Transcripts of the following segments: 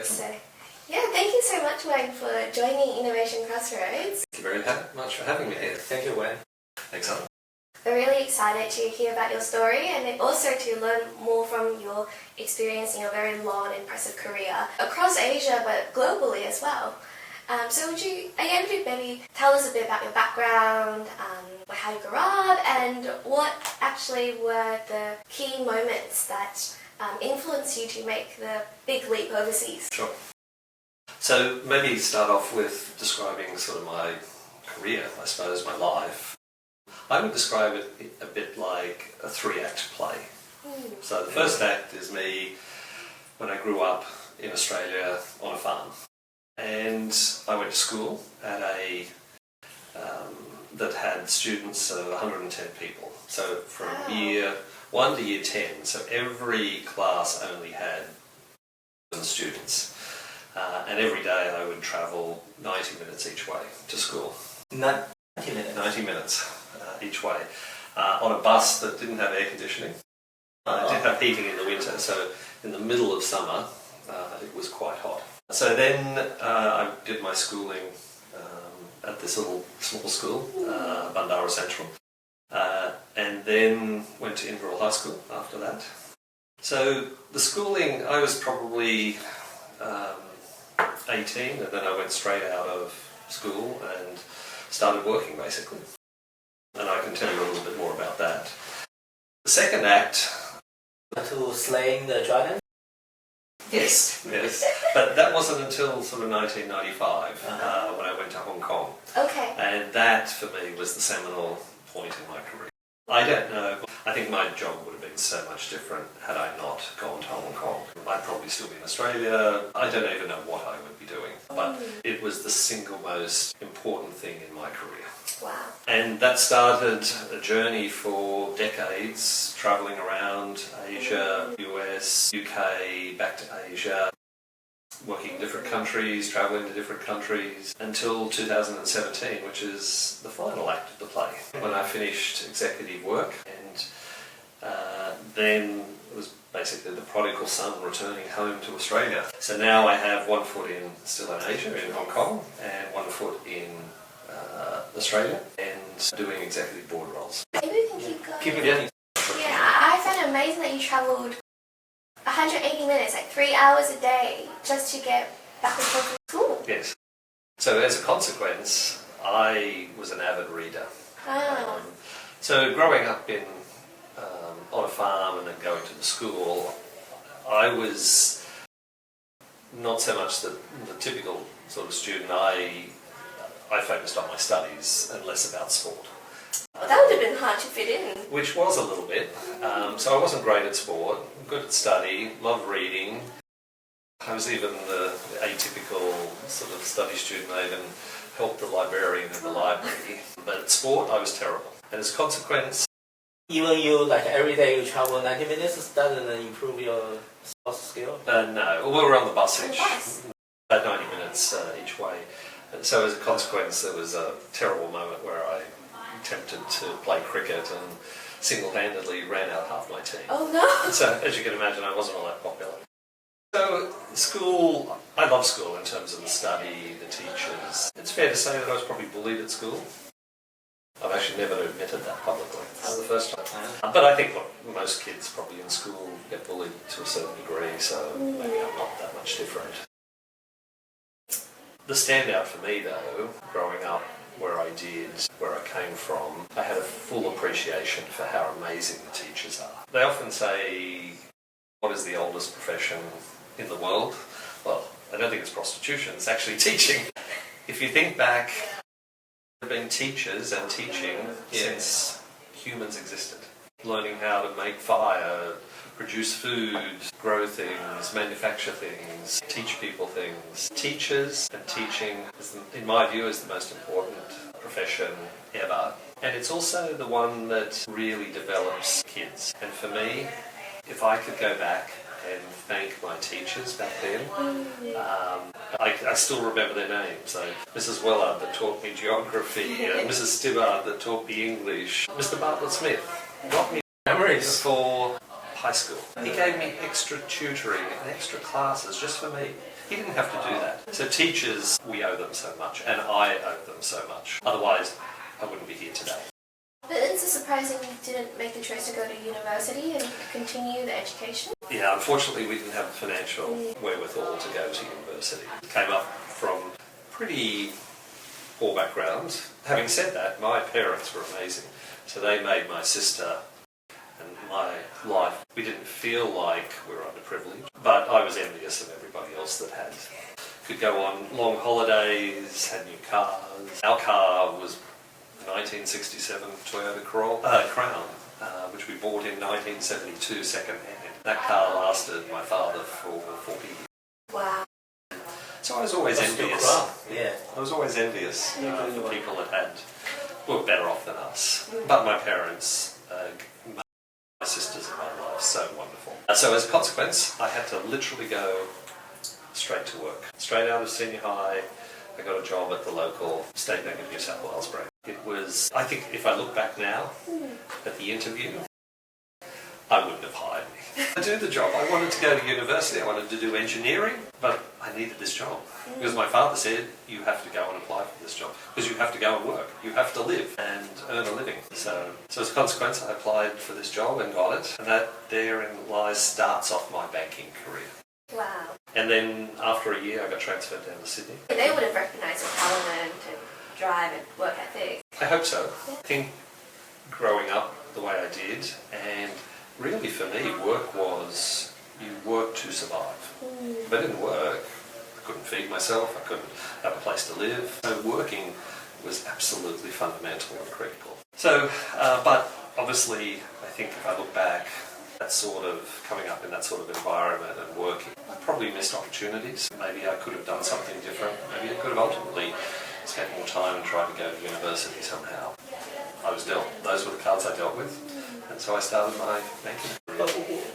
So, yeah, thank you so much, Wayne, for joining Innovation Crossroads. Thank you very much for having me here. Thank you, Wayne. Thanks, Alan. We're really excited to hear about your story and also to learn more from your experience in your very long and impressive career across Asia, but globally as well. So are you able to maybe tell us a bit about your background, how you grew up, and what actually were the key moments that influenced you to make the big leap overseas? Sure. So maybe start off with describing sort of my career, I suppose, my life. I would describe it a bit like a 3-act play. So the first act is me when I grew up in Australia on a farm. And I went to school at a that had students of 110 people. So from year 1 to year 10, so every class only had 7 students. And every day I would travel 90 minutes each way to school. 90 minutes? 90 minutes each way. On a bus that didn't have air conditioning. It did have heating in the winter, so in the middle of summer it was quite hot. So then I did my schooling at this little small school, Bandara Central, and then went to Inverell High School after that. So the schooling, I was probably 18, and then I went straight out of school and started working basically. And I can tell you a little bit more about that. The second act... To slaying the dragon? Yes, yes. But that wasn't until sort of 1995 when I went to Hong Kong. Okay. And that, for me, was the seminal point in my career. I don't know. I think my job would have been so much different had I not gone to Hong Kong. I'd probably still be in Australia. I don't even know what I would be doing. But it was the single most important thing in my career. Wow. And that started a journey for decades, travelling around Asia, US, UK, back to Asia, working in different countries, travelling to different countries, until 2017, which is the final act of the play, when I finished executive work. And then it was basically the prodigal son returning home to Australia. So now I have one foot still in Asia, in Hong Kong, and one foot in Australia, and doing executive board roles. Maybe we can keep going. Yeah. Yeah, I found it amazing that you travelled 180 minutes, like 3 hours a day, just to get back and forth to school. Yes. So as a consequence, I was an avid reader. So growing up on a farm and then going to the school, I was not so much the typical sort of student. I focused on my studies and less about sport. Well, that would have been hard to fit in. Which was a little bit. So I wasn't great at sport, good at study, loved reading. I was even the atypical sort of study student. I even helped the librarian in the library. But at sport, I was terrible. And as a consequence... Even you, like every day you travel 90 minutes, doesn't improve your sports skill? No, we were on the bus about 90 minutes each way. And so as a consequence, there was a terrible moment where I attempted to play cricket and single-handedly ran out half my team. Oh no! So as you can imagine, I wasn't all that popular. So school, I love school in terms of the study, the teachers. It's fair to say that I was probably bullied at school. I've actually never admitted that publicly. This is the first time. But I think most kids probably in school get bullied to a certain degree, so maybe I'm not that much different. The standout for me though, growing up where I did, where I came from, I had a full appreciation for how amazing the teachers are. They often say, what is the oldest profession in the world? Well, I don't think it's prostitution, it's actually teaching. If you think back, there have been teachers and teaching since humans existed. Learning how to make fire, produce food, grow things, manufacture things, teach people things. Teachers and teaching, in my view, is the most important profession ever. And it's also the one that really develops kids. And for me, if I could go back and thank my teachers back then, I still remember their names. So Mrs. Wellard that taught me geography, Mrs. Stibbard that taught me English, Mr. Bartlett Smith got me memories for high school. He gave me extra tutoring and extra classes just for me. He didn't have to do that. So teachers, we owe them so much, and I owe them so much. Otherwise, I wouldn't be here today. But it's surprising you didn't make the choice to go to university and continue the education. Yeah, unfortunately we didn't have the financial wherewithal to go to university. Came up from pretty poor backgrounds. Having said that, my parents were amazing. So they made my sister and my life, we didn't feel like we were underprivileged, but I was envious of everybody else that had. Could go on long holidays, had new cars. Our car was a 1967 Toyota Crown, which we bought in 1972 second hand. That car lasted my father for 40 years. Wow. So I was always envious. Yeah. I was always envious of people that were better off than us. But my parents, my sisters in my life, so wonderful. So as a consequence, I had to literally go straight to work. Straight out of senior high, I got a job at the local State Bank of New South Wales branch. It was, I think if I look back now at the interview, I wouldn't have hired me. I do the job. I wanted to go to university. I wanted to do engineering, but I needed this job. Because my father said, you have to go and apply for this job. Because you have to go and work. You have to live and earn a living. So as a consequence, I applied for this job and got it. And that therein lies starts off my banking career. Wow. And then after a year, I got transferred down to Sydney. They would have recognised your talent and drive and work ethic. I hope so. I think growing up the way I did, and really for me, work was, you work to survive. If I didn't work, I couldn't feed myself, I couldn't have a place to live. So working was absolutely fundamental and critical. So, but obviously, I think if I look back, that sort of, coming up in that sort of environment and working, I probably missed opportunities. Maybe I could have done something different. Maybe I could have ultimately spent more time and tried to go to university somehow. I was dealt, those were the cards I dealt with, and so I started my banking career. But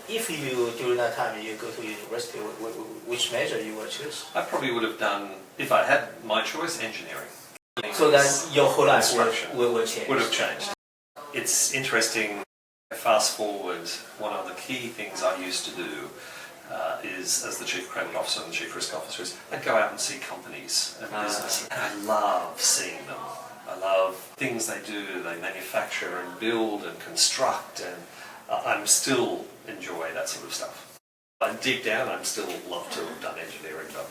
if you, during that time, you go to university, which major you would choose? I probably would have done, if I had my choice, engineering. So then your whole life will change? Would have changed. It's interesting, fast forward, one of the key things I used to do is, as the Chief Credit Officer and the Chief Risk Officer, is I'd go out and see companies and business. And I love seeing them. I love things they do. They manufacture and build and construct, and I'm still enjoy that sort of stuff. But deep down, I'm still love to have done engineering, but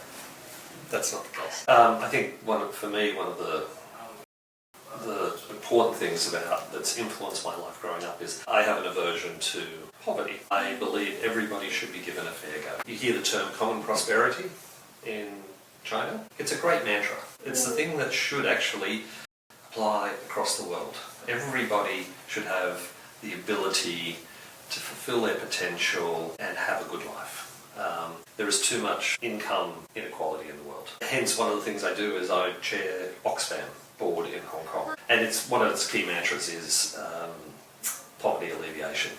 that's not the case. I think for me, one of the important things that's influenced my life growing up is I have an aversion to poverty. I believe everybody should be given a fair go. You hear the term common prosperity in China. It's a great mantra. It's the thing that should actually apply across the world. Everybody should have the ability to fulfill their potential and have a good life. There is too much income inequality in the world. Hence, one of the things I do is I chair Oxfam board in Hong Kong. And it's one of its key mantras is poverty alleviation.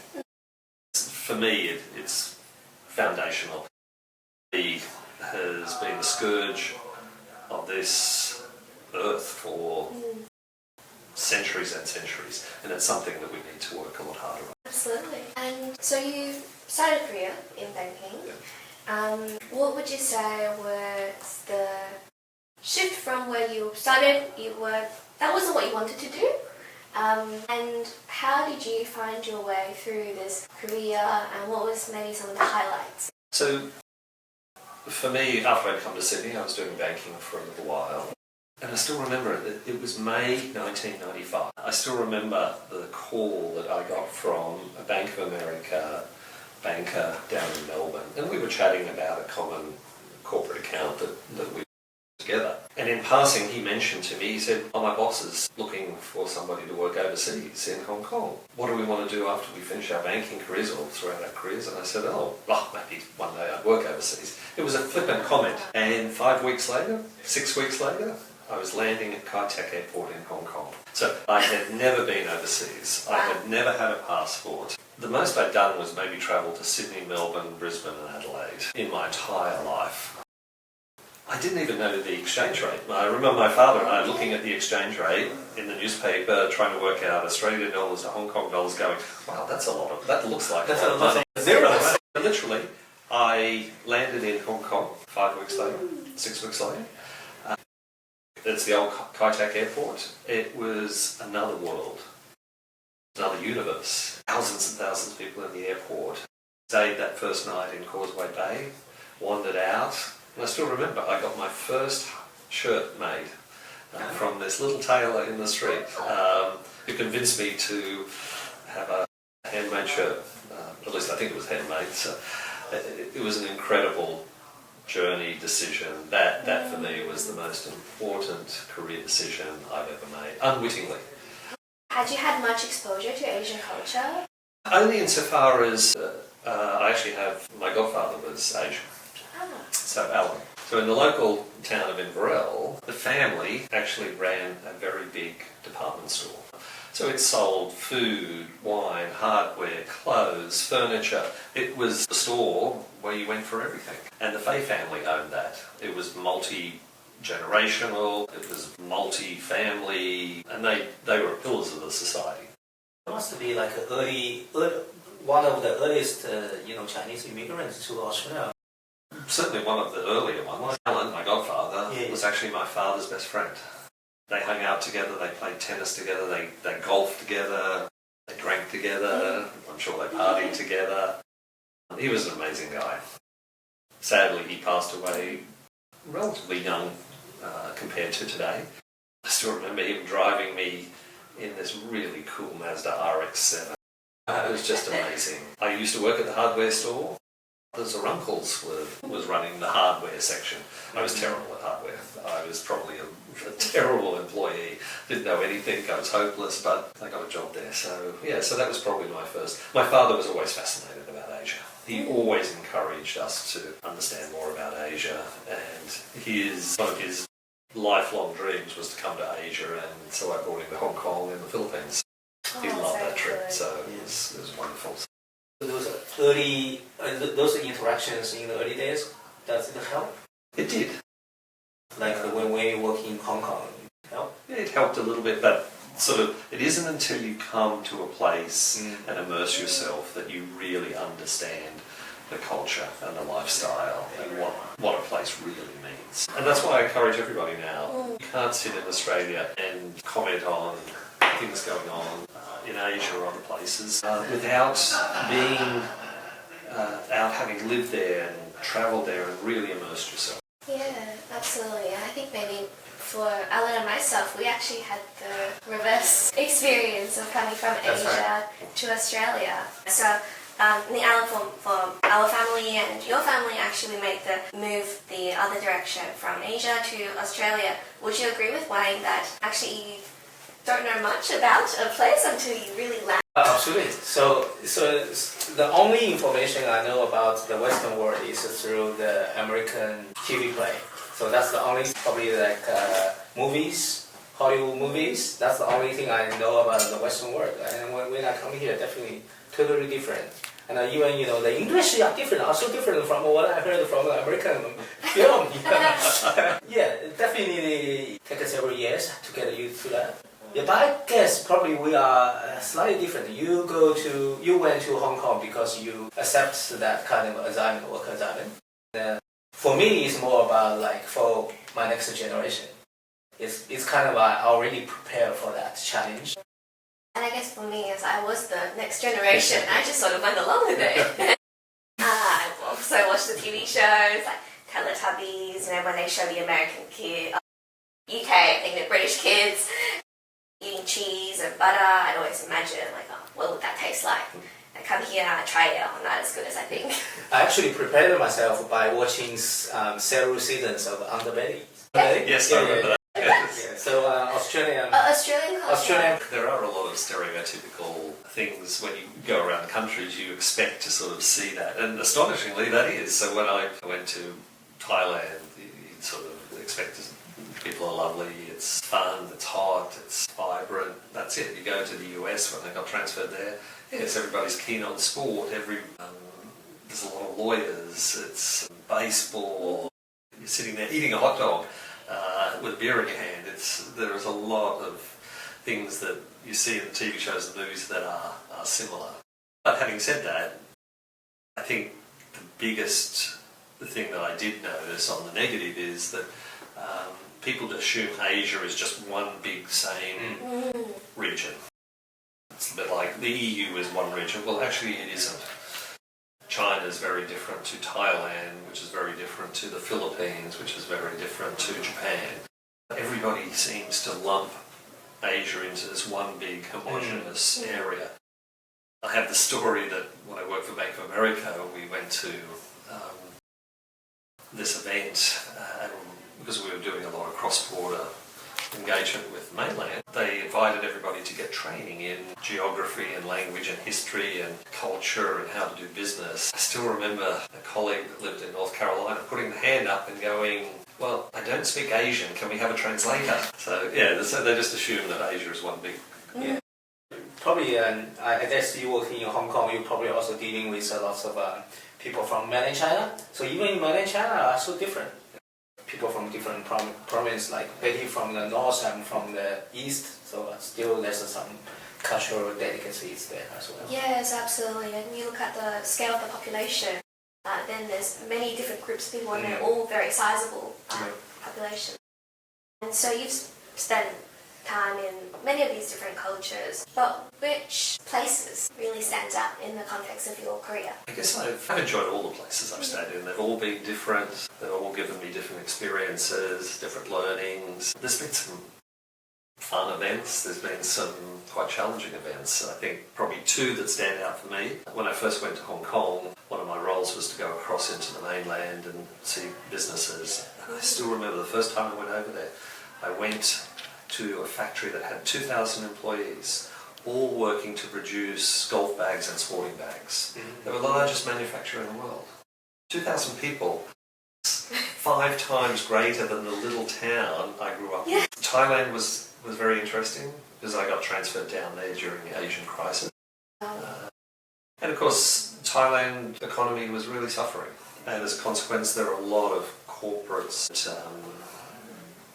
For me, it's foundational. Poverty has been the scourge of this earth for centuries and centuries, and it's something that we need to work a lot harder on. Absolutely. And so you started a career in banking. Yeah. What would you say was the shift from where you started, that wasn't what you wanted to do, and how did you find your way through this career, and what was maybe some of the highlights? So, for me, after I'd come to Sydney, I was doing banking for a little while, and I still remember it was May 1995. I still remember the call that I got from a Bank of America banker down in Melbourne, and we were chatting about a common corporate account that we together. And in passing, he mentioned to me, he said, my boss is looking for somebody to work overseas in Hong Kong. What do we want to do after we finish our banking careers or throughout our careers? And I said, maybe one day I'd work overseas. It was a flippant comment. And 6 weeks later, I was landing at Kai Tak Airport in Hong Kong. So I had never been overseas. I had never had a passport. The most I'd done was maybe travel to Sydney, Melbourne, Brisbane and Adelaide in my entire life. I didn't even know the exchange rate. I remember my father and I looking at the exchange rate in the newspaper, trying to work out Australian dollars to Hong Kong dollars, going, wow, that's a lot of, that looks like that's a lot of money. Zeros. Literally, I landed in Hong Kong 5 weeks later, 6 weeks later. It's the old Kai Tak airport. It was another world, another universe. Thousands and thousands of people in the airport. Stayed that first night in Causeway Bay, wandered out, and I still remember I got my first shirt made from this little tailor in the street who convinced me to have a handmade shirt. At least I think it was handmade. So it was an incredible journey decision. That for me was the most important career decision I've ever made, unwittingly. Had you had much exposure to Asian culture? Only insofar as I actually have, my godfather was Asian, so Alan. So in the local town of Inverell, the family actually ran a very big department store. So it sold food, wine, hardware, clothes, furniture. It was a store where you went for everything. And the Fay family owned that. It was multi-generational, it was multi-family, and they were pillars of the society. It must be like one of the earliest Chinese immigrants to Australia. Certainly one of the earlier ones. Alan, my godfather, was actually my father's best friend. They hung out together, they played tennis together, they golfed together, they drank together, I'm sure they partied together. He was an amazing guy. Sadly, he passed away relatively young compared to today. I still remember him driving me in this really cool Mazda RX-7. It was just amazing. I used to work at the hardware store. His uncles was running the hardware section. I was terrible at hardware. I was probably a terrible employee. Didn't know anything. I was hopeless, but I got a job there. So that was probably my first. My father was always fascinated about Asia. He always encouraged us to understand more about Asia, and one of his lifelong dreams was to come to Asia, and so I brought him to Hong Kong and the Philippines. He loved that trip, so it was wonderful. Those interactions in the early days, does it help? It did. Like when we work in Hong Kong, help? Yeah, it helped a little bit, but it isn't until you come to a place and immerse yourself that you really understand the culture and the lifestyle and what a place really means. And that's why I encourage everybody now. You can't sit in Australia and comment on things going on in Asia or other places without having lived there and travelled there and really immersed yourself. Yeah, absolutely. And I think maybe for Alan and myself, we actually had the reverse experience of coming from Asia to Australia. So, Alan, for our family and your family, actually we made the move the other direction from Asia to Australia. Would you agree with Wayne that actually you don't know much about a place until you really land? Absolutely. So the only information I know about the Western world is through the American TV play. So that's the only, probably like movies, Hollywood movies. That's the only thing I know about the Western world. And when I come here, definitely totally different. And even the English are different, also different from what I heard from the American film. Yeah, definitely take several years to get used to that. Yeah, but I guess probably we are slightly different. You went to Hong Kong because you accept that kind of assignment, work assignment. For me, it's more about like for my next generation. It's kind of I already prepared for that challenge. And I guess for me, as I was the next generation, I just sort of went along with it. I also watched the TV shows like Teletubbies, when they show the American kid, UK, I think the British kids eating cheese and butter. I'd always imagine what would that taste like? I come here and I try it, not as good as I think. I actually prepared myself by watching several seasons of Underbelly. Yes, I remember that. Yeah. So Australian culture. There are a lot of stereotypical things when you go around countries. You expect to sort of see that, and astonishingly, that is. So when I went to Thailand, you sort of expect people are lovely. It's fun. It's hot. It's vibrant. That's it. You go to the US when they got transferred there. Yes, everybody's keen on sport. There's a lot of lawyers. It's baseball. You're sitting there eating a hot dog. With a beer in your hand. There is a lot of things that you see in the TV shows and movies that are similar. But having said that, I think the biggest the thing that I did notice on the negative is that people assume Asia is just one big same region. It's a bit like the EU is one region. Well, actually it isn't. China is very different to Thailand, which is very different to the Philippines, which is very different to Japan. Everybody seems to lump Asia into this one big homogeneous area. I have the story that when I worked for Bank of America, we went to this event, and because we were doing a lot of cross-border engagement with mainland, they invited everybody to get training in geography and language and history and culture and how to do business. I still remember a colleague that lived in North Carolina putting the hand up and going, well, I don't speak Asian, can we have a translator? So yeah, so they just assume that Asia is one big... Yeah. Probably, I guess you working in Hong Kong, you're probably also dealing with lots of people from mainland China. So even in mainland China are so different. People from different provinces, like Betty from the north and from the east, so still there's some cultural delicacies there as well. Yes, absolutely. And you look at the scale of the population, then there's many different groups of people and they're all very sizable population. And so you've spent time in many of these different cultures, but which places really stand out in the context of your career? I guess I've enjoyed all the places I've stayed in. They've all been different. They've all given me different experiences, different learnings. There's been some fun events. There's been some quite challenging events. I think probably two that stand out for me. When I first went to Hong Kong, one of my roles was to go across into the mainland and see businesses. And I still remember the first time I went over there, I went to a factory that had 2,000 employees, all working to produce golf bags and sporting bags. They were the largest manufacturer in the world. 2,000 people, 5 times greater than the little town I grew up in. Thailand was very interesting because I got transferred down there during the Asian crisis. And of course, Thailand economy was really suffering. And as a consequence, there were a lot of corporates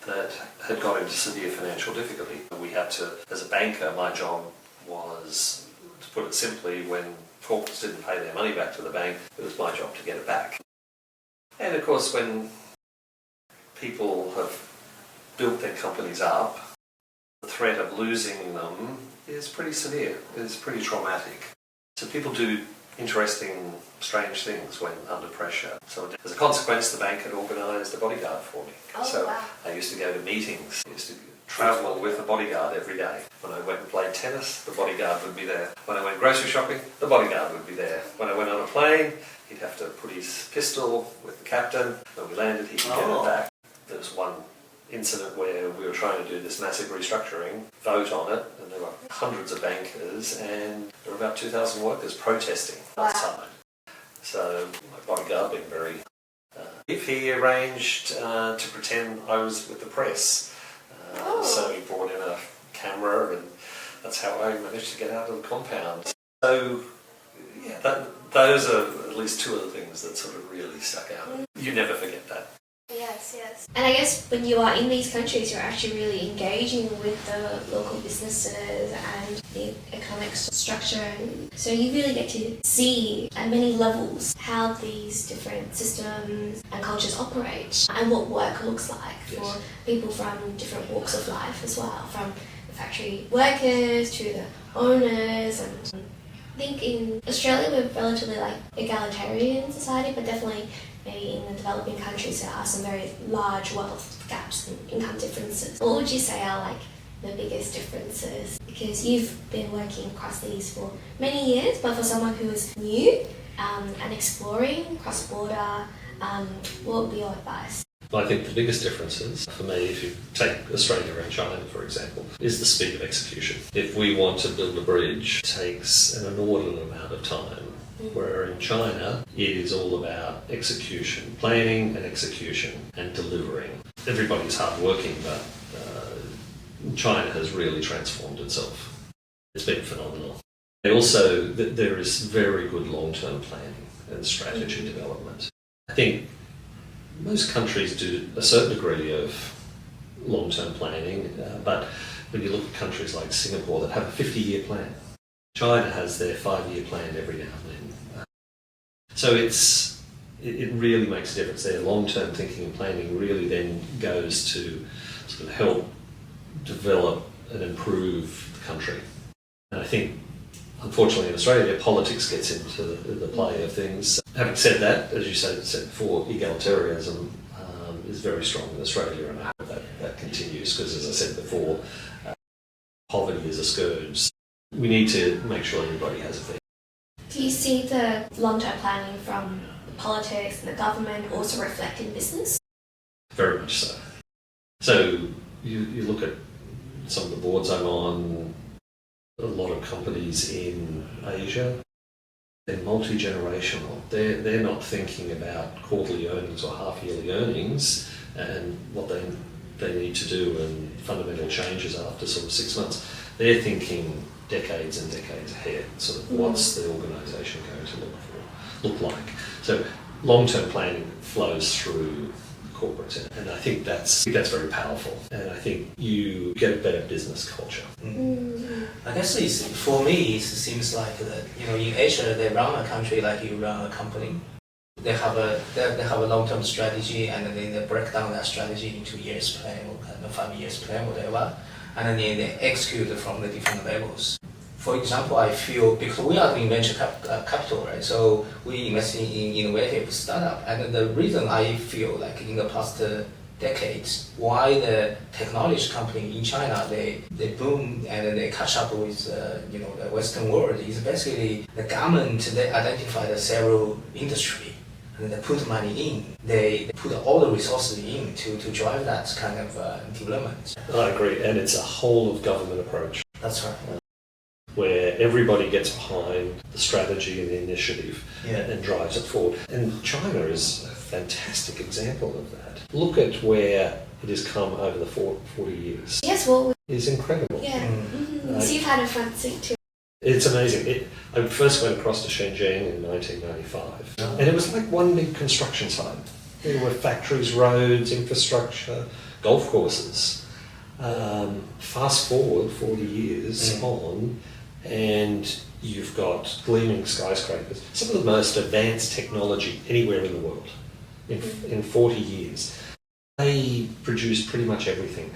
that had got into severe financial difficulty. We had to, as a banker, my job was, to put it simply, when corporates didn't pay their money back to the bank, it was my job to get it back. And of course, when people have built their companies up, the threat of losing them is pretty severe, it's pretty traumatic. So people do interesting, strange things when under pressure. So as a consequence, the bank had organised a bodyguard for me. I used to go to meetings, I used to travel with a bodyguard every day. When I went and played tennis, the bodyguard would be there. When I went grocery shopping, the bodyguard would be there. When I went on a plane, he'd have to put his pistol with the captain. When we landed, he could get it back. There was one incident where we were trying to do this massive restructuring, vote on it, and there were hundreds of bankers and there were about 2,000 workers protesting outside. So my bodyguard being very... if he arranged to pretend I was with the press. So he brought in a camera and that's how I managed to get out of the compound. So yeah, those are at least two of the things that sort of really stuck out. You never forget that. Yes, yes. And I guess when you are in these countries, you're actually really engaging with the local businesses and the economic structure. So you really get to see at many levels how these different systems and cultures operate and what work looks like for people from different walks of life as well, from the factory workers to the owners. And I think in Australia we're relatively egalitarian society, but definitely maybe in the developing countries there are some very large wealth gaps and income differences. What would you say are the biggest differences? Because you've been working across these for many years, but for someone who is new and exploring cross-border, what would be your advice? I think the biggest differences, for me, if you take Australia and China, for example, is the speed of execution. If we want to build a bridge, it takes an inordinate amount of time. Where in China, it is all about execution, planning and execution and delivering. Everybody's hard-working, but China has really transformed itself. It's been phenomenal. And also, there is very good long-term planning and strategy development. I think most countries do a certain degree of long-term planning, but when you look at countries like Singapore that have a 50-year plan, China has their 5-year plan every now and then. So it's it really makes a difference. Their long-term thinking and planning really then goes to sort of help develop and improve the country. And I think, unfortunately, in Australia, politics gets into the play of things. Having said that, as you said before, egalitarianism is very strong in Australia, and I hope that continues, because, as I said before, poverty is a scourge. We need to make sure everybody has a thing. Do you see the long-term planning from the politics and the government also reflect in business? Very much so. So you look at some of the boards I'm on, a lot of companies in Asia, they're multi-generational. They're not thinking about quarterly earnings or half-yearly earnings and what they need to do and fundamental changes after sort of 6 months. They're thinking decades and decades ahead, sort of what's the organisation going to look like. So long-term planning flows through corporate, and I think that's very powerful, and I think you get a better business culture. I guess for me, it seems like that, in Asia they run a country like you run a company. They have a long-term strategy, and then they break down that strategy into years plan or kind of 5 years plan, whatever, and then they execute from the different levels. For example, I feel, because we are doing venture capital, right? So we invest in innovative startup, and the reason I feel like in the past decades, why the technology company in China they boom and they catch up with the Western world is basically the government. They identified several industry and they put money in. They put all the resources in to drive that kind of development. I agree, and it's a whole of government approach. That's right. Where everybody gets behind the strategy and the initiative and drives it forward. And China is a fantastic example of that. Look at where it has come over the 40 years. Yes, well... It's incredible. Yeah. So you've had a front seat too. It's amazing. I first went across to Shenzhen in 1995, and it was like one big construction site. There were factories, roads, infrastructure, golf courses. Fast forward 40 years on, and you've got gleaming skyscrapers, some of the most advanced technology anywhere in the world in 40 years. They produce pretty much everything.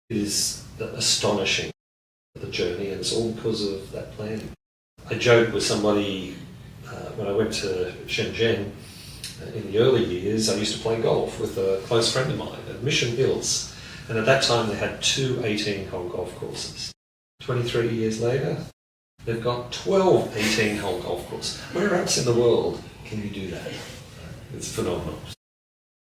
It is astonishing, the journey, and it's all because of that planning. I joked with somebody when I went to Shenzhen in the early years. I used to play golf with a close friend of mine at Mission Hills, and at that time they had 2 18-hole golf courses. 23 years later, they've got 12 18-hole golf courses. Where else in the world can you do that? It's phenomenal.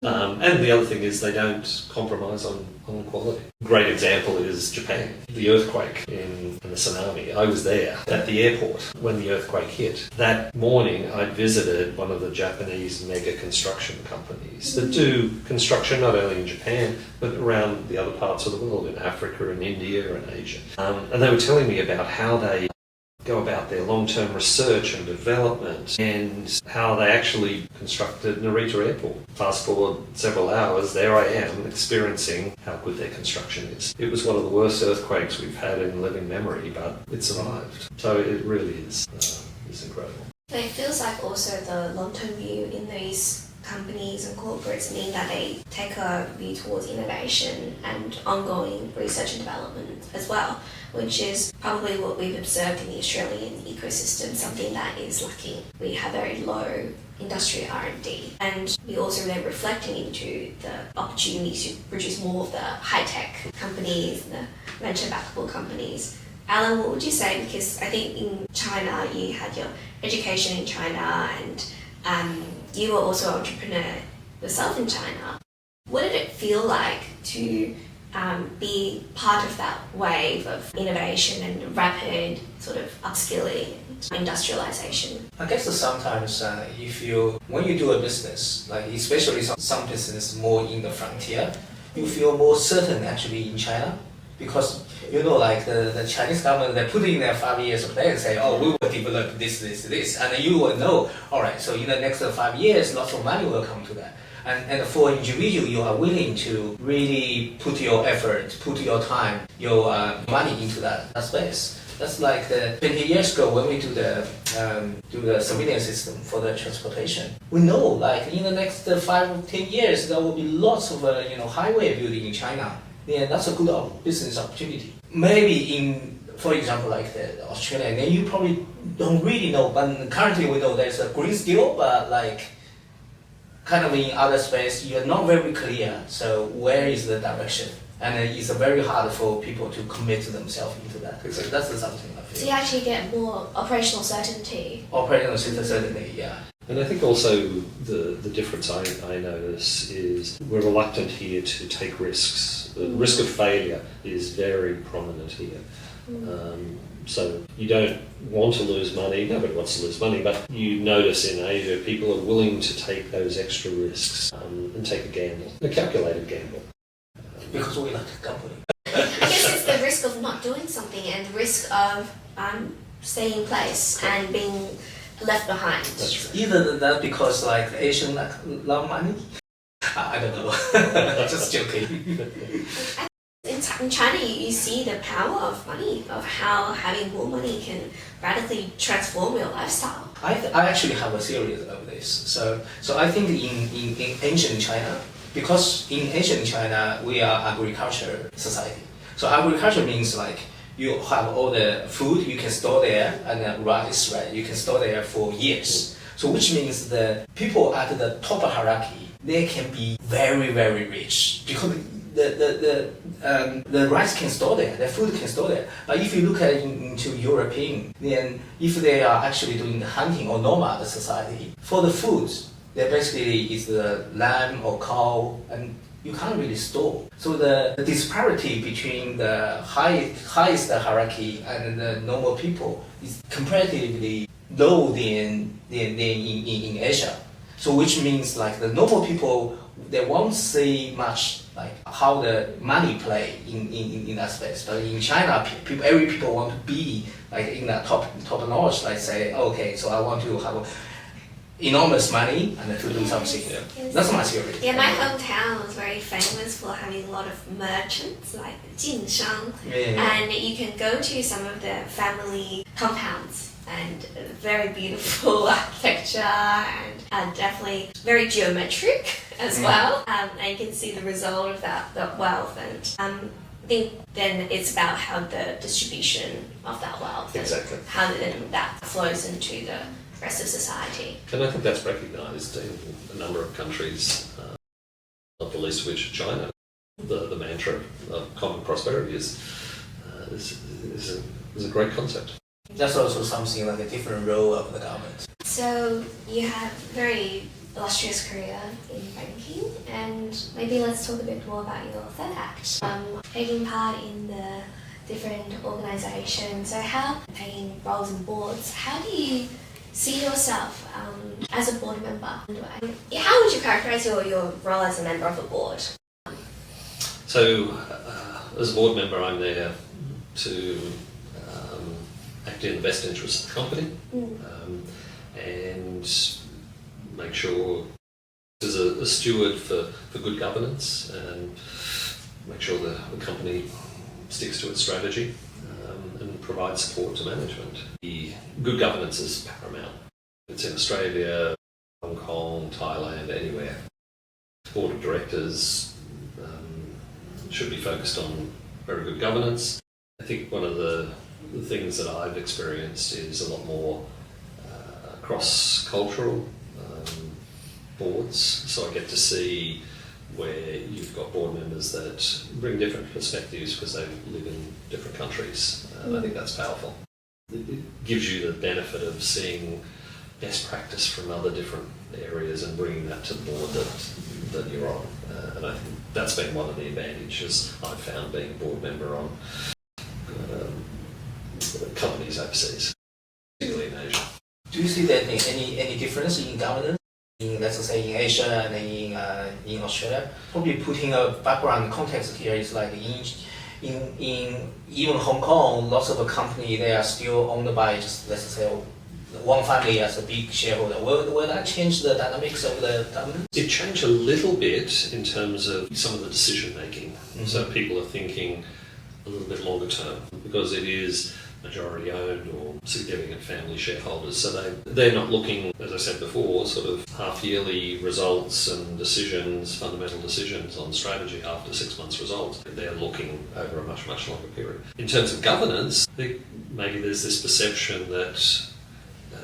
And the other thing is they don't compromise on quality. Great example is Japan. The earthquake and the tsunami. I was there at the airport when the earthquake hit. That morning I visited one of the Japanese mega construction companies that do construction not only in Japan but around the other parts of the world, in Africa and India and Asia. And they were telling me about how they go about their long-term research and development and how they actually constructed Narita Airport. Fast forward several hours, there I am experiencing how good their construction is. It was one of the worst earthquakes we've had in living memory, but it survived. So it really is it's incredible. But it feels like also the long-term view in these companies and corporates mean that they take a view towards innovation and ongoing research and development as well, which is probably what we've observed in the Australian ecosystem, something that is lacking. We have very low industrial R&D, and we also then reflecting into the opportunities to produce more of the high-tech companies, the venture-backable companies. Alan, what would you say? Because I think in China you had your education in China, and you were also an entrepreneur yourself in China. What did it feel like to be part of that wave of innovation and rapid sort of upskilling and industrialization? I guess sometimes when you do a business, like especially some business more in the frontier, you feel more certain actually in China, because like the Chinese government, they put in their 5 years plan and say, oh, we will develop this, and you will know, all right, so in the next 5 years, lots of money will come to that. And for individual, you are willing to really put your effort, put your time, your money into that space. That's like 20 years ago when we do the surveillance system for the transportation. We know like in the next 5 or 10 years there will be lots of highway building in China. Yeah, that's a good business opportunity. Maybe for example, like Australia, then you probably don't really know, but currently we know there's a green steel, but like kind of in other space, you're not very clear. So where is the direction? And it's very hard for people to commit themselves into that. So that's something I feel. So you actually get more operational certainty. Operational certainty, yeah. And I think also the difference I notice is we're reluctant here to take risks. The risk of failure is very prominent here. So you don't want to lose money, nobody wants to lose money, but you notice in Asia people are willing to take those extra risks and take a gamble, a calculated gamble. Because we like the company. I guess it's the risk of not doing something and the risk of staying in place and being left behind. That's right. Either that because like Asian like love money. I don't know. Just joking. In China, you see the power of money, of how having more money can radically transform your lifestyle. I actually have a theory of this. So I think in ancient China, because in ancient China we are agriculture society. So agriculture means like you have all the food you can store there and then rice, right? You can store there for years. So which means the people at the top hierarchy, they can be very, very rich because the rice can store there, the food can store there. But if you look at into European, then if they are actually doing the hunting or nomad society, for the foods, they basically is the lamb or cow, and you can't really store. So the disparity between the highest hierarchy and the normal people is comparatively low than in Asia. So which means like the normal people, they won't see much like how the money play in that space. But in China, every people want to be like in that top notch. Like say, okay, so I want to have enormous money and to do something. Yes. That's my theory. Yeah, my hometown was very famous for having a lot of merchants, like 经商. And you can go to some of the family compounds and very beautiful architecture and definitely very geometric as well. And you can see the result of that wealth. And I think then it's about how the distribution of that wealth Exactly. and how then that flows into the rest of society. And I think that's recognised in a number of countries, not the least of which China. The mantra of common prosperity is a great concept. That's also something like a different role of the government. So you have very illustrious career in banking, and maybe let's talk a bit more about your third act. Taking part in the different organisations. So how taking roles in boards, how do you see yourself as a board member? How would you characterise your role as a member of a board? So, as a board member, I'm there to act in the best interest of the company and make sure there's a steward for good governance and make sure the company sticks to its strategy and provide support to management. The good governance is paramount. It's in Australia, Hong Kong, Thailand, anywhere. Board of directors should be focused on very good governance. I think one of the things that I've experienced is a lot more cross-cultural boards, so I get to see where you've got board members that bring different perspectives because they live in different countries. I think that's powerful. It gives you the benefit of seeing best practice from other different areas and bringing that to the board that you're on. And I think that's been one of the advantages I've found being a board member on companies overseas, particularly in Asia. Do you see that any difference in governance in, let's say, in Asia and in Australia? Probably putting a background context here is like in even Hong Kong, lots of a company they are still owned by just, let's say, one family as a big shareholder. Will that change the dynamics of the government? It changed a little bit in terms of some of the decision making. So people are thinking a little bit longer term because it is majority owned or significant family shareholders. So they're not looking, as I said before, sort of half-yearly results and decisions, fundamental decisions on strategy after 6 months' results. They're looking over a much, much longer period. In terms of governance, maybe there's this perception that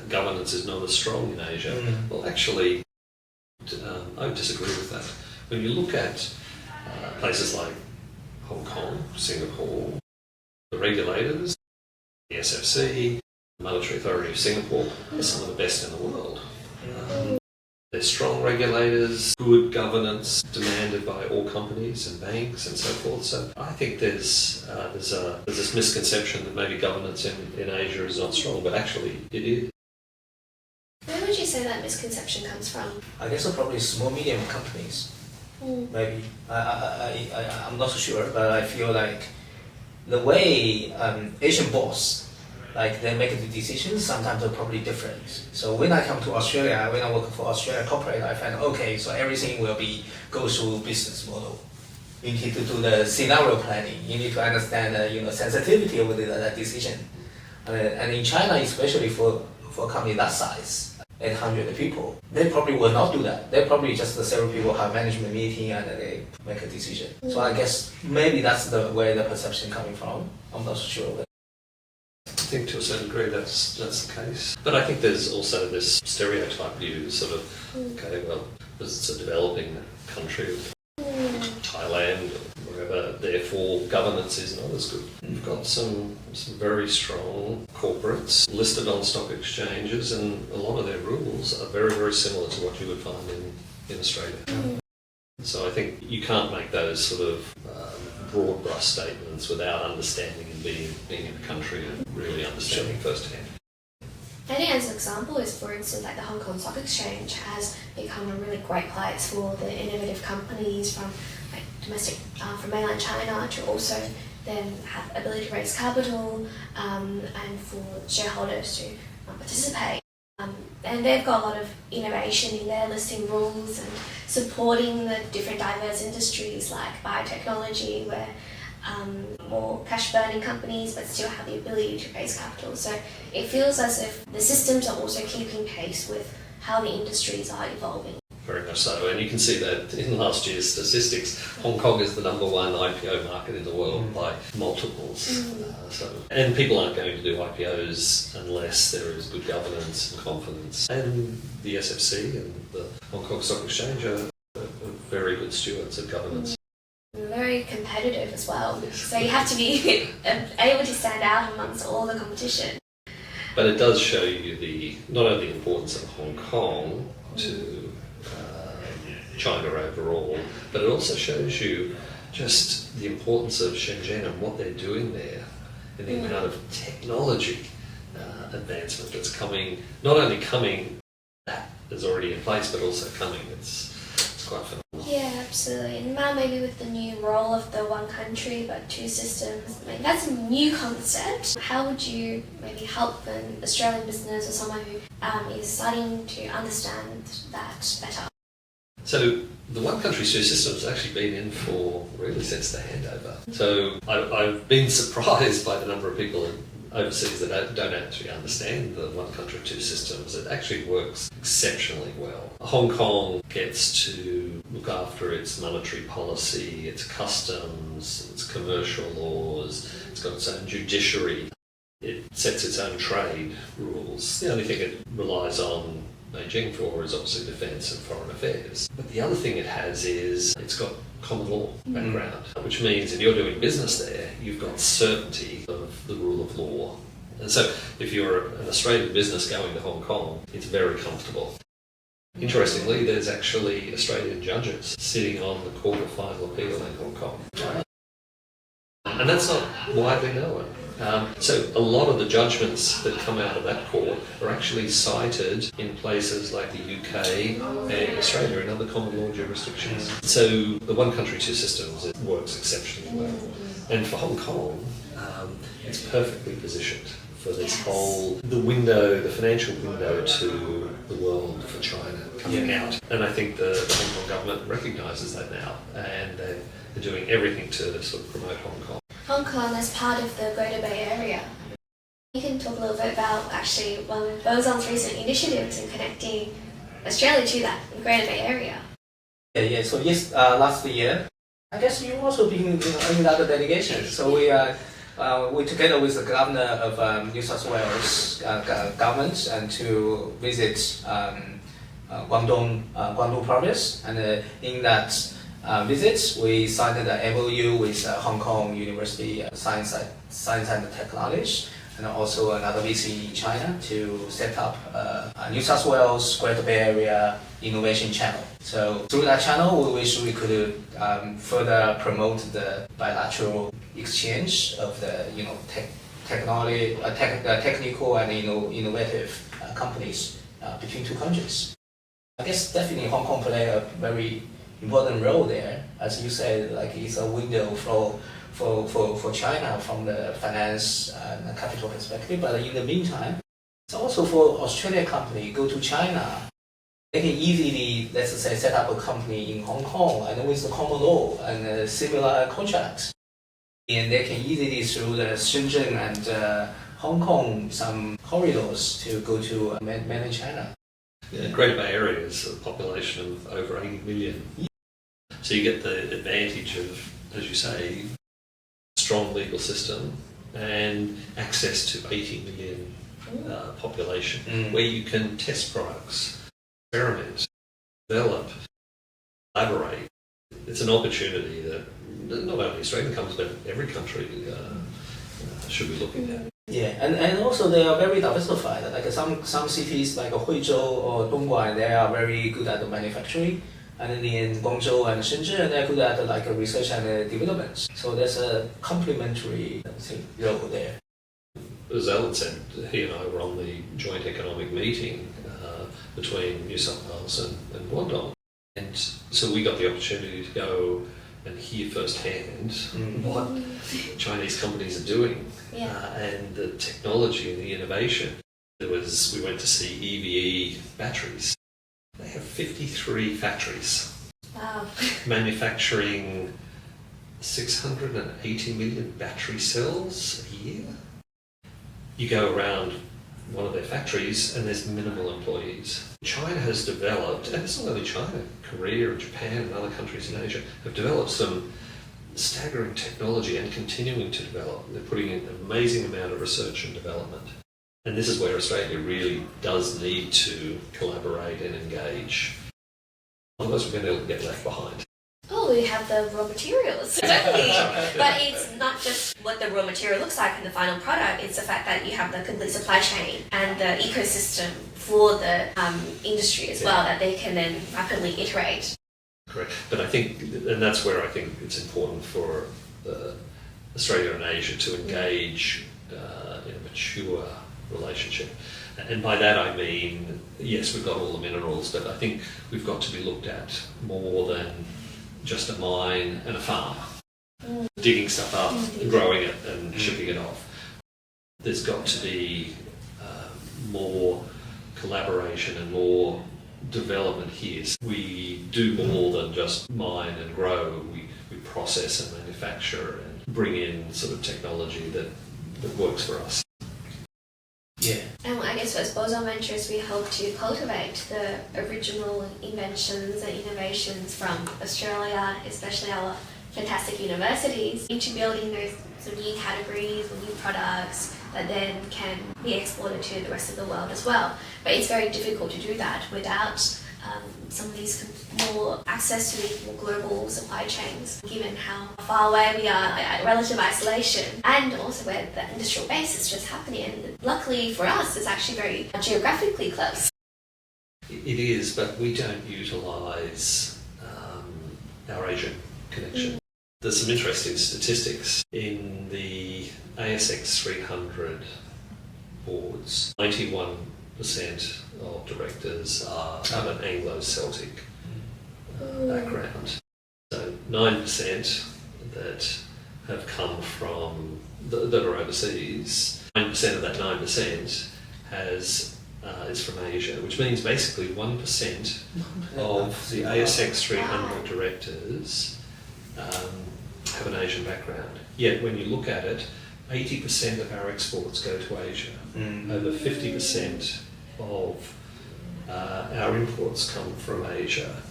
governance is not as strong in Asia. Well, actually, I would disagree with that. When you look at places like Hong Kong, Singapore, the regulators, the SFC, the Monetary Authority of Singapore, they're some of the best in the world. They're strong regulators, good governance demanded by all companies and banks and so forth. So I think there's this misconception that maybe governance in Asia is not strong, but actually it is. Where would you say that misconception comes from? I guess probably small, medium companies. Maybe. I'm not so sure, but I feel like the way Asian boss, like they make the decisions, sometimes are probably different. So when I come to Australia, when I work for Australia corporate, I find, okay, so everything will go through business model. You need to do the scenario planning. You need to understand sensitivity of the decision. And in China, especially for a company that size, 800 people, they probably will not do that. They probably just several people have management meeting and they make a decision. So I guess maybe that's where the perception coming from. I'm not so sure. I think to a certain degree that's the case. But I think there's also this stereotype view, sort of, okay, well, it's a developing country, Thailand, or wherever, therefore governance is not as good. You've got some very strong corporates listed on stock exchanges, and a lot of their rules are very, very similar to what you would find in Australia. So I think you can't make those sort of broad brush statements without understanding and being in the country and really understanding firsthand. I think as an example is, for instance, like the Hong Kong Stock Exchange has become a really great place for the innovative companies from domestic, from mainland China to also then have ability to raise capital and for shareholders to participate. And they've got a lot of innovation in their listing rules and supporting the different diverse industries like biotechnology, where more cash burning companies but still have the ability to raise capital. So it feels as if the systems are also keeping pace with how the industries are evolving. Very much so, and you can see that in last year's statistics, Hong Kong is the number one IPO market in the world by multiples. And people aren't going to do IPOs unless there is good governance and confidence. And the SFC and the Hong Kong Stock Exchange are very good stewards of governance. Very competitive as well, so you have to be able to stand out amongst all the competition. But it does show you not only the importance of Hong Kong to China overall, but it also shows you just the importance of Shenzhen and what they're doing there, and the amount of technology advancement that's coming, not only coming that is already in place, but also coming. It's quite phenomenal. Yeah, absolutely. And now maybe with the new role of the one country but two systems, that's a new concept. How would you maybe help an Australian business or someone who is starting to understand that better? So the one country, two systems has actually been in for really since the handover. So I've been surprised by the number of people overseas that don't actually understand the one country, two systems. It actually works exceptionally well. Hong Kong gets to look after its monetary policy, its customs, its commercial laws. It's got its own judiciary. It sets its own trade rules. The only thing it relies on Beijing for is obviously defence and foreign affairs. But the other thing it has is it's got common law background, which means if you're doing business there, you've got certainty of the rule of law. And so if you're an Australian business going to Hong Kong, it's very comfortable. Interestingly, there's actually Australian judges sitting on the Court of Final Appeal in Hong Kong. And that's not widely known. So a lot of the judgments that come out of that court are actually cited in places like the UK and Australia and other common law jurisdictions. So the one country, two systems, it works exceptionally well. And for Hong Kong, it's perfectly positioned for this whole, the financial window to the world for China coming out. And I think the Hong Kong government recognises that now, and they're doing everything to sort of promote Hong Kong. Hong Kong as part of the Greater Bay Area. You can talk a little bit about actually one of Bozon's recent initiatives in connecting Australia to that Greater Bay Area. Yeah. So yes, last year, I guess you also been in other delegations. So we together with the governor of New South Wales government and to visit Guangdong province, and in that visit we signed the MOU with Hong Kong University Science and Technology, and also another VC in China to set up a New South Wales Greater Bay Area Innovation Channel. So through that channel, we wish we could further promote the bilateral exchange of the technical and innovative companies between two countries. I guess definitely Hong Kong play a very important role there, as you said, like it's a window for China from the finance and capital perspective. But in the meantime, it's also for Australian company go to China. They can easily, let's say, set up a company in Hong Kong and with the common law and similar contracts. And they can easily through the Shenzhen and Hong Kong some corridors to go to mainland China. Yeah, Greater Bay Area is a population of over 80 million. So you get the advantage of, as you say, strong legal system and access to 80 million population where you can test products, experiment, develop, collaborate. It's an opportunity that not only Australian companies but every country should be looking at. Yeah, and also they are very diversified. Like some cities like Huizhou or Dongguan, they are very good at the manufacturing. And then in Guangzhou and Shenzhen, they're good at like research and development. So there's a complementary role there. As Alan said, he and I were on the joint economic meeting between New South Wales and Guangdong. And so we got the opportunity to go and hear firsthand what Chinese companies are doing and the technology and the innovation. We went to see EVE batteries. They have 53 factories. Wow. Manufacturing 680 million battery cells a year. You go around one of their factories and there's minimal employees. China has developed, and it's not only China, Korea and Japan and other countries in Asia have developed some staggering technology and continuing to develop. They're putting in an amazing amount of research and development. And this is where Australia really does need to collaborate and engage. Otherwise we're going to get left behind. Oh, we have the raw materials. Totally. But it's not just what the raw material looks like in the final product, it's the fact that you have the complete supply chain and the ecosystem for the industry as well, that they can then rapidly iterate. Correct. But I think, and that's where I think it's important for Australia and Asia to engage in a mature relationship. And by that I mean, yes, we've got all the minerals, but I think we've got to be looked at more than just a mine and a farm. Digging stuff up, growing it and shipping it off. There's got to be more collaboration and more development here. We do more than just mine and grow. We process and manufacture and bring in sort of technology that works for us. Yeah. And I guess as Boson Ventures, we hope to cultivate the original inventions and innovations from Australia, especially our fantastic universities, into building those some new categories or new products that then can be exported to the rest of the world as well. But it's very difficult to do that without some of these more access to these more global supply chains, given how far away we are at relative isolation, and also where the industrial base is just happening. And luckily for us, it's actually very geographically close. It is, but we don't utilise our Asian connection. There's some interesting statistics in the ASX 300 boards. 91% of directors are of an Anglo-Celtic background. So 9% that have come from, that are overseas, 9% of that 9% is from Asia, which means basically 1% of the ASX 300 directors have an Asian background. Yet when you look at it, 80% of our exports go to Asia. Over 50% of our imports come from Asia.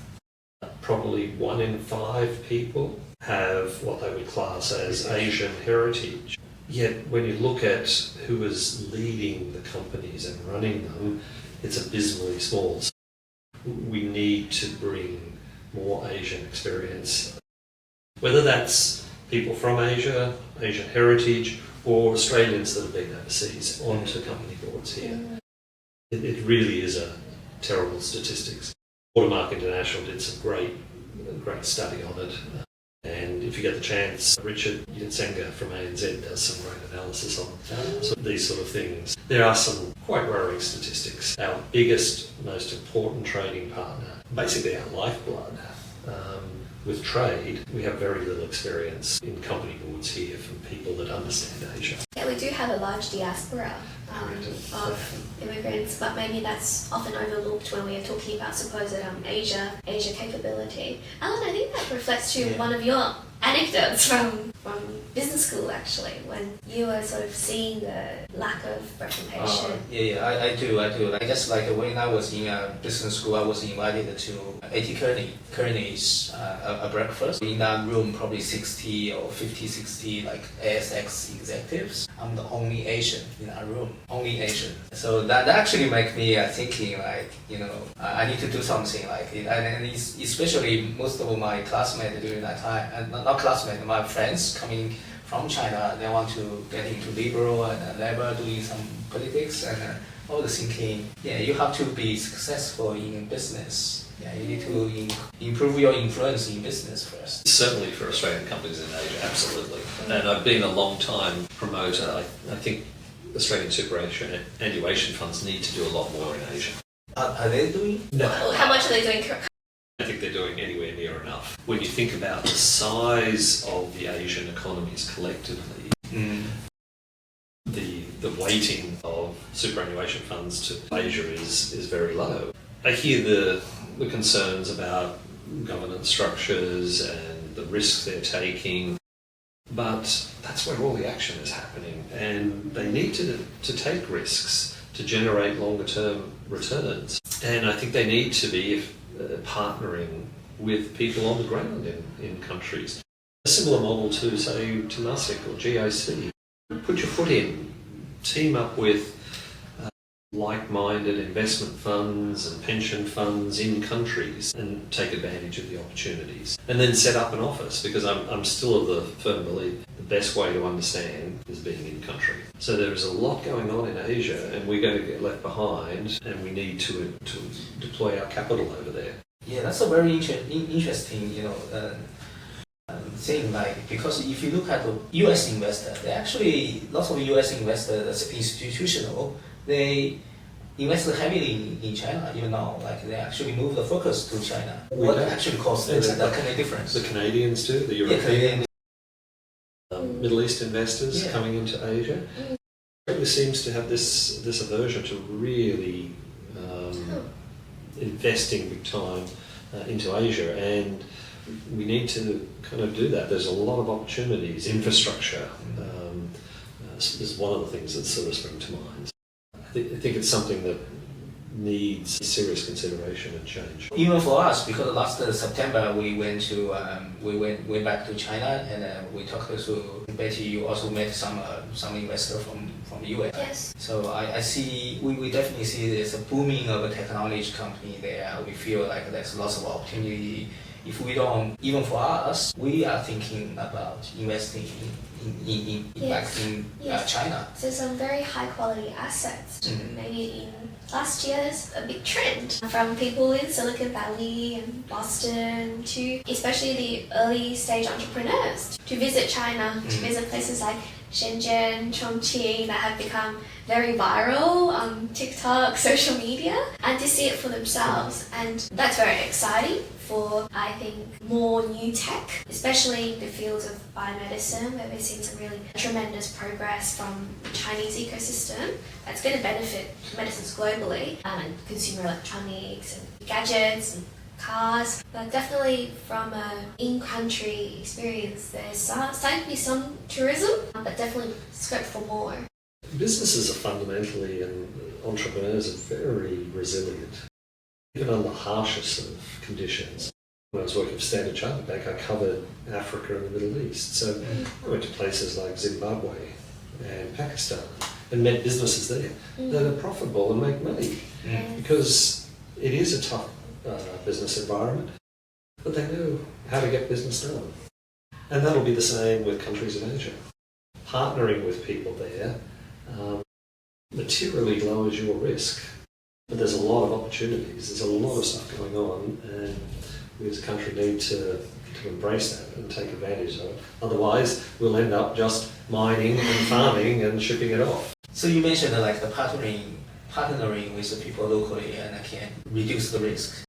Probably 1 in 5 people have what they would class as Asian heritage. Yet when you look at who is leading the companies and running them, it's abysmally small. So we need to bring more Asian experience. Whether that's people from Asia, Asian heritage, or Australians that have been overseas onto company boards here. It really is a terrible statistics. Watermark International did some great study on it. And if you get the chance, Richard Yatsenga from ANZ does some great analysis on so these sort of things. There are some quite worrying statistics. Our biggest, most important trading partner, basically our lifeblood, with trade, we have very little experience in company boards here from people that understand Asia. Yeah, we do have a large diaspora of immigrants, but maybe that's often overlooked when we are talking about supposed Asia capability. Alan, I think that reflects to one of your anecdotes from business school, actually, when you were sort of seeing the lack of representation. I do. I guess like when I was in business school, I was invited to A.T. Kearney's a breakfast. In that room, probably 60 or 50, 60 like ASX executives. I'm the only Asian in that room, only Asian. So that actually make me thinking like, I need to do something like it. And especially most of my classmates during that time, not classmates, my friends coming from China, they want to get into liberal and labor, doing some politics and all the thinking. Yeah, you have to be successful in business. Yeah, you need to improve your influence in business first. Certainly for Australian companies in Asia, absolutely. And I've been a long time promoter. I think Australian superannuation funds need to do a lot more in Asia. Are they doing? No. How much are they doing? I think they're doing anywhere near enough. When you think about the size of the Asian economies collectively, the weighting of superannuation funds to Asia is very low. I hear the concerns about governance structures and the risks they're taking, but that's where all the action is happening, and they need to take risks to generate longer term returns. And I think they need to be partnering with people on the ground in countries. A similar model to, say, Temasek or GIC. Put your foot in, team up with like-minded investment funds and pension funds in countries and take advantage of the opportunities. And then set up an office, because I'm still of the firm belief the best way to understand is being in country. So there is a lot going on in Asia, and we're going to get left behind, and we need to deploy our capital over there. Yeah, that's a very interesting, thing, like, because if you look at the US investor, they actually, lots of US investors that's institutional, they invest heavily in China, even now, like they actually move the focus to China. What actually caused the difference? The Canadians do, the European, Middle East investors coming into Asia. It seems to have this aversion to really investing big time into Asia, and we need to kind of do that. There's a lot of opportunities. Infrastructure is one of the things that sort of spring to mind. I think it's something that needs serious consideration and change. Even for us, because last September we went back to China, and we talked to Betty. You also met some investor from the US. Yes. So I see we definitely see there's a booming of a technology company there. We feel like there's lots of opportunity. If we don't, even for us, we are thinking about investing back in China. So some very high quality assets. Maybe in last year there's a big trend from people in Silicon Valley and Boston to especially the early stage entrepreneurs to visit China, to visit places like Shenzhen, Chongqing that have become very viral on TikTok, social media, and to see it for themselves. And that's very exciting for, I think, more new tech, especially in the fields of biomedicine, where we've seen some really tremendous progress from the Chinese ecosystem that's going to benefit medicines globally, and consumer electronics and gadgets and cars, but definitely from an in-country experience, there's starting to be some tourism, but definitely scope for more. Businesses are fundamentally, and entrepreneurs are very resilient, even under the harshest of conditions. When I was working for Standard Chartered Bank, I covered Africa and the Middle East. So I went to places like Zimbabwe and Pakistan and met businesses there that are profitable and make money because it is a tough business environment, but they know how to get business done. And that'll be the same with countries in Asia. Partnering with people there materially lowers your risk, but there's a lot of opportunities, there's a lot of stuff going on, and we as a country need to embrace that and take advantage of it. Otherwise, we'll end up just mining and farming and shipping it off. So you mentioned like the partnering with the people locally and can reduce the risk.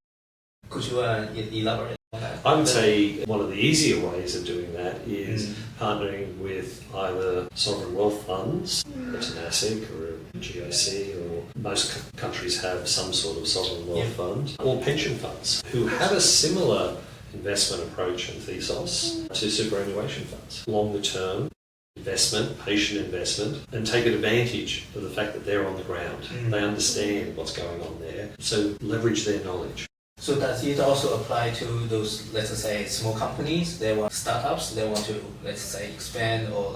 Could you elaborate on that? I would say one of the easier ways of doing that is partnering with either sovereign wealth funds, that's an ASIC or a GIC, or most countries have some sort of sovereign wealth fund, or pension funds who have a similar investment approach and ethos to superannuation funds. Longer term investment, patient investment, and take advantage of the fact that they're on the ground. They understand what's going on there, so leverage their knowledge. So does it also apply to those, let's say, small companies? They want startups, they want to, let's say, expand or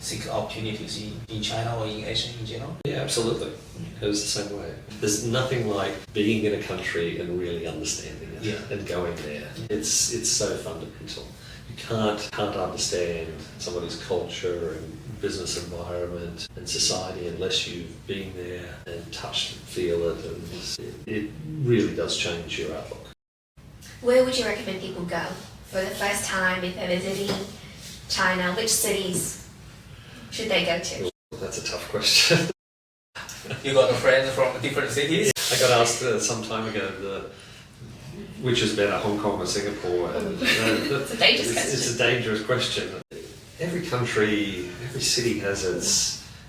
seek opportunities in China or in Asia in general? Yeah, absolutely. It goes the same way. There's nothing like being in a country and really understanding it and going there. It's so fundamental. You can't understand somebody's culture and business environment and society unless you've been there and touched and feel it, and it really does change your outlook. Where would you recommend people go for the first time if they're visiting China? Which cities should they go to? That's a tough question. You got friends from different cities? I got asked some time ago which is better, Hong Kong or Singapore? And, it's a dangerous question. It's a dangerous question. Every country, every city has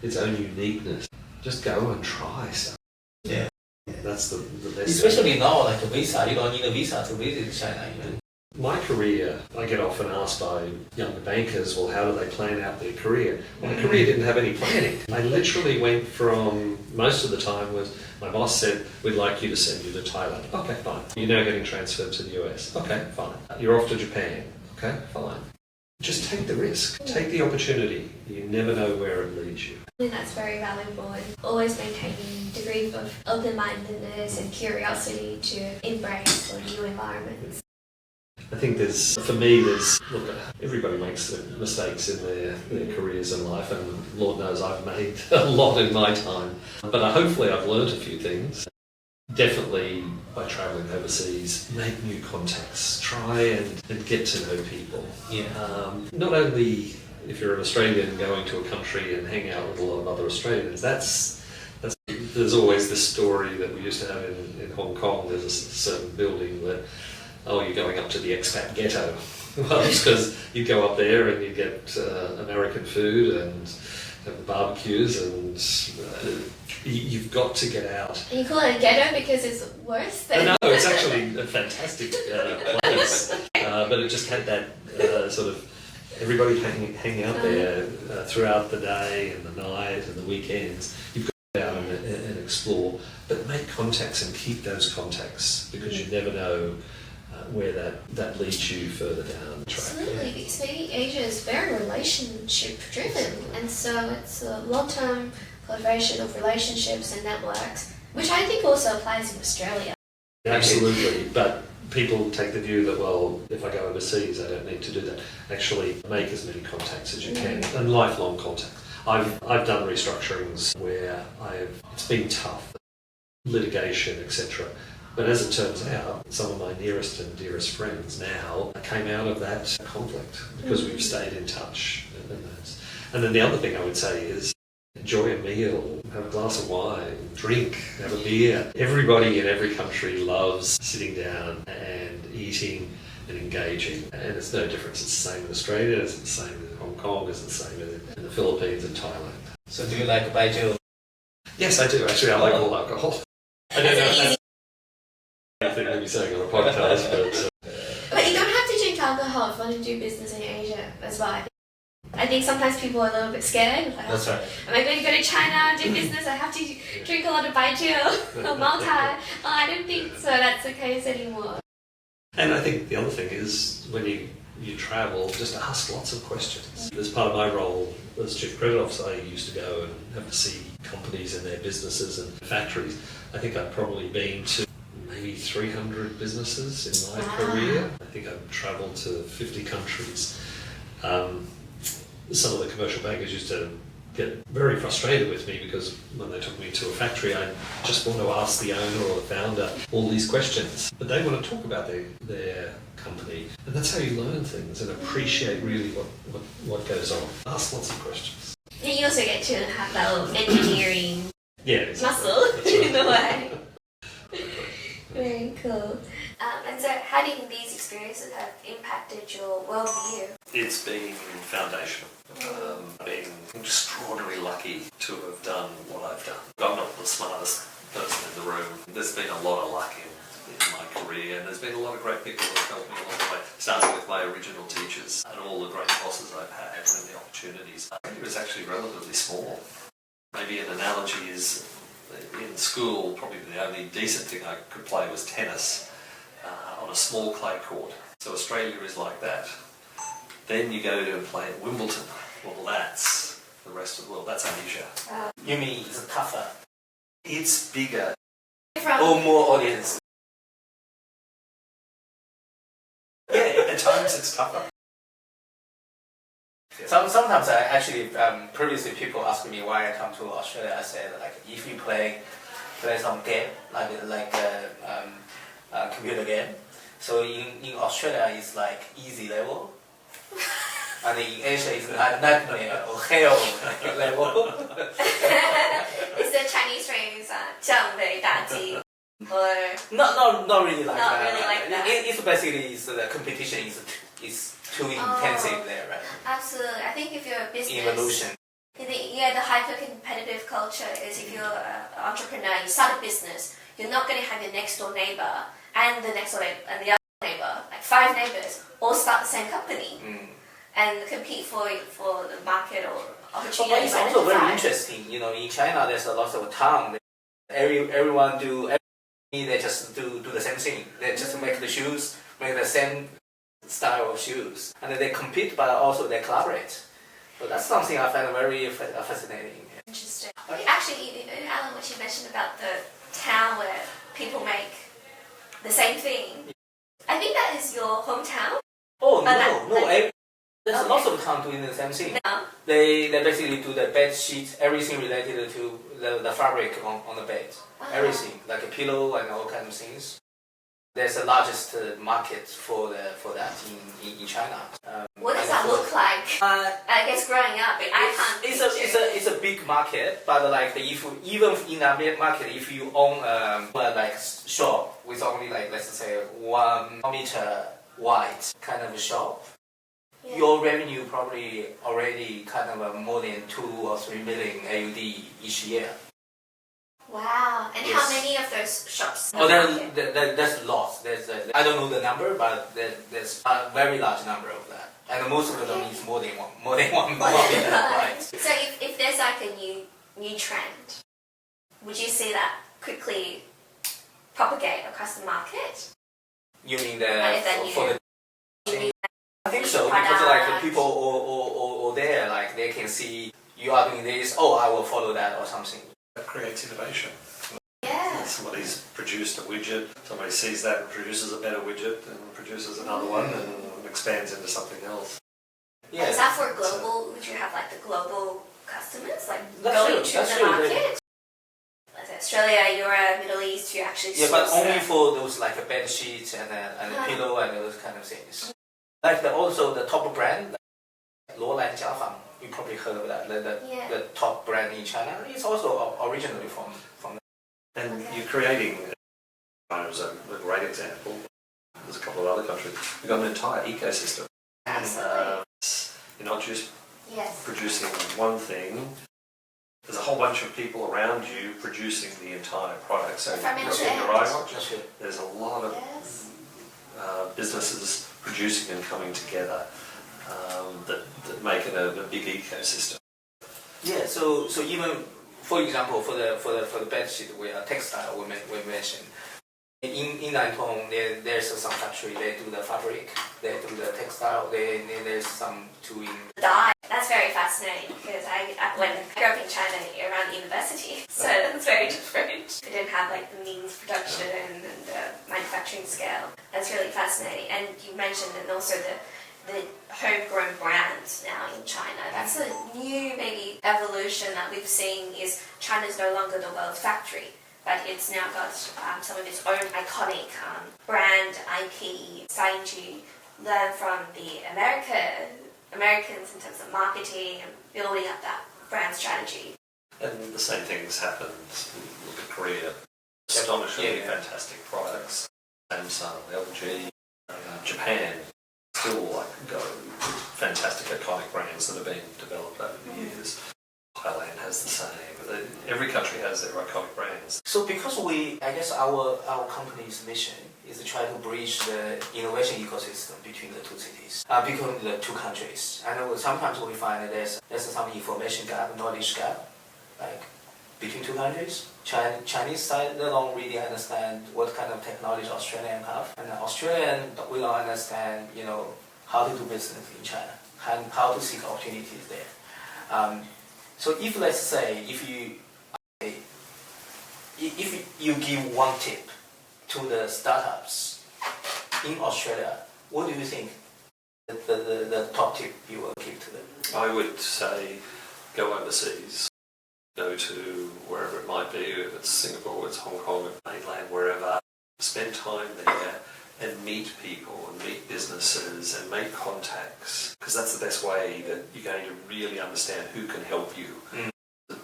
its own uniqueness. Just go and try stuff. Yeah. That's the best. Especially now, like a visa, you don't need a visa to visit China. My career, I get often asked by younger bankers, well, how do they plan out their career? My career didn't have any planning. I literally went from, most of the time was, my boss said, we'd like you to send you to Thailand. Okay, fine. You're now getting transferred to the US. Okay, fine. You're off to Japan. Okay, fine. Just take the risk. Take the opportunity. You never know where it leads you. I think that's very valuable, and always maintaining a degree of open-mindedness and curiosity to embrace new environments. I think look, everybody makes mistakes in their careers in life, and Lord knows I've made a lot in my time. But hopefully I've learnt a few things. Definitely by travelling overseas, make new contacts, try and get to know people. Not only if you're an Australian going to a country and hang out with a lot of other Australians, there's always this story that we used to have in Hong Kong. There's a certain building that, you're going up to the expat ghetto. Well, it's because you go up there and you get American food and have the barbecues, and you've got to get out. And you call it a ghetto because it's worse than... No, it's actually a fantastic place. But it just had that sort of everybody hang out there throughout the day and the night and the weekends. You've got to go out and explore, but make contacts and keep those contacts, because you never know where that leads you further down the track. Absolutely, because maybe Asia is very relationship driven, and so it's a long-term proliferation of relationships and networks, which I think also applies in Australia. Absolutely, but people take the view that, well, if I go overseas, I don't need to do that. Actually, make as many contacts as you can, and lifelong contacts. I've done restructurings where it's been tough, litigation, etc. But as it turns out, some of my nearest and dearest friends now came out of that conflict because we've stayed in touch. And then the other thing I would say is enjoy a meal, have a glass of wine, drink, have a beer. Everybody in every country loves sitting down and eating and engaging. And it's no difference. It's the same in Australia, it's the same in Hong Kong, it's the same in the Philippines and Thailand. So do you like baijiu? Yes, I do. Actually, I like all alcohol. I don't know if that's anything when you saying on a podcast, But you don't have to drink alcohol if you want to do business in Asia as well. I think sometimes people are a little bit scared. Like, That's right. am I going to go to China, do business? I have to drink a lot of baijiu or Maltai. Oh, I don't think so. That's the case anymore. And I think the other thing is when you travel, just ask lots of questions. As part of my role as Chief Credit Officer, I used to go and have to see companies and their businesses and factories. I think I've probably been to maybe 300 businesses in my career. I think I've travelled to 50 countries. Some of the commercial bankers used to get very frustrated with me because when they took me to a factory, I just want to ask the owner or the founder all these questions. But they want to talk about their company. And that's how you learn things and appreciate really what goes on. Ask lots of questions. And you also get to have that little engineering muscle in a way. Very cool. And so how do you think these experiences have impacted your worldview? It's been foundational. Been extraordinarily lucky to have done what I've done. I'm not the smartest person in the room. There's been a lot of luck in my career, and there's been a lot of great people who have helped me along the way, starting with my original teachers and all the great bosses I've had and the opportunities. I think it was actually relatively small. Maybe an analogy is in school, probably the only decent thing I could play was tennis on a small clay court. So Australia is like that. Then you go to play at Wimbledon. Well, that's the rest of the world. That's Asia. You mean it's tougher? It's bigger. Or more audience? Yeah, at times it's tougher. Sometimes I actually, previously people ask me why I come to Australia. I said, like, if you play some game, like a computer game, so in Australia it's like easy level, and in Asia it's nightmare or hell level. Is the Chinese phrase 降维打击 or Not really like not that. really like that? It's basically the competition is too intensive there, right? Absolutely. I think if you're a business, Evolution. the hyper-competitive culture is if you're an entrepreneur, you start a business, you're not going to have your next door neighbor and the next door neighbor and the other neighbor, like 5 neighbors, all start the same company and compete for the market or opportunity. But it's also very interesting. You know, in China there's a lot of town. Everyone they just do the same thing. They just make the shoes, make the same style of shoes, and then they compete, but also they collaborate. So that's something I find very fascinating. Interesting. Actually, Alan, what you mentioned about the town where people make the same thing, I think that is your hometown. Oh no! There's lots of town doing the same thing. No. They basically do the bed sheet, everything related to the fabric on the bed, everything like a pillow and all kinds of things. There's the largest market for that in China. What does that look like? I guess growing up, I can't. It's a big market, but like even in that market, if you own like shop with only like let's say 1 meter wide kind of a shop, your revenue probably already kind of more than 2 or 3 million AUD each year. Wow! And how many of those shops? Oh, there's lots. I don't know the number, but there's a very large number of that, and most of them is more than one. Right. So if there's like a new trend, would you see that quickly propagate across the market? You mean for the I think so, because like the people or there, like they can see you are doing this. Oh, I will follow that or something. That creates innovation. Yeah. Somebody's produced a widget, somebody sees that and produces a better widget and produces another one and expands into something else. Yeah. Is that for global? Would you have like the global customers, like that's going true. to That's the true. market? Like Australia, Europe, Middle East, you actually but only for those like a bed sheet and a pillow and those kind of things. Like also the top brand, like Luolan Jiafang. You probably heard of that. The top brand in China. It's also originally from. And you're creating. China is a great example. There's a couple of other countries. You've got an entire ecosystem. Absolutely. You're not just Yes. producing one thing there's a whole bunch of people around you producing the entire product. So From in end to your end. iWatch, there's a lot of Yes. businesses producing and coming together that make it a big ecosystem. Yeah. So even for example, for the bed sheet, we are textile. We mentioned in Nantong, there's some factory. They do the fabric. They do the textile. There's some too in Dye. That's very fascinating because when I grew up in China around university, so that's very different. We didn't have like the means of production and the manufacturing scale. That's really fascinating. And you mentioned and also the homegrown brands now in China. That's a new maybe evolution that we've seen is China's no longer the world factory, but it's now got some of its own iconic brand IP, starting to learn from the Americans in terms of marketing and building up that brand strategy. And the same thing's happened. Look at Korea. Astonishingly fantastic products. Samsung, LG, Japan. Still fantastic iconic brands that have been developed over the years. Thailand has the same. Every country has their iconic brands. So because I guess our company's mission is to try to bridge the innovation ecosystem between the two cities, between the two countries. And sometimes we find that there's some information gap, knowledge gap, like between two countries. Chinese side, they don't really understand what kind of technology Australian have, and Australian we don't understand, how to do business in China and how to seek opportunities there. So if let's say if you give one tip to the startups in Australia, what do you think the top tip you will give to them? I would say go overseas. Go to wherever it might be, if it's Singapore, it's Hong Kong, mainland, wherever. Spend time there and meet people and meet businesses and make contacts, because that's the best way that you're going to really understand who can help you.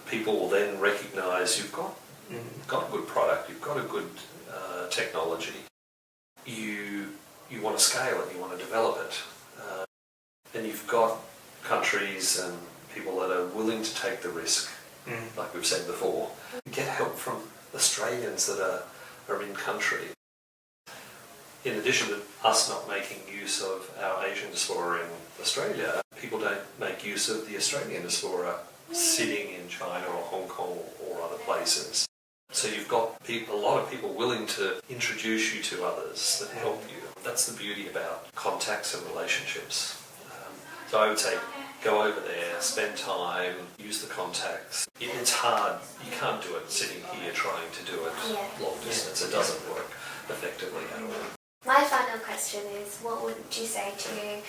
People will then recognise you've got a good product, you've got a good technology, you want to scale it, you want to develop it, and you've got countries and people that are willing to take the risk. Like we've said before, get help from Australians that are in country. In addition to us not making use of our Asian diaspora in Australia, people don't make use of the Australian diaspora sitting in China or Hong Kong or other places. So you've got a lot of people willing to introduce you to others that help you. That's the beauty about contacts and relationships. So I would say go over there, spend time, use the contacts. It's hard. You can't do it sitting here trying to do it long distance. It doesn't work effectively at all. My final question is, what would you say to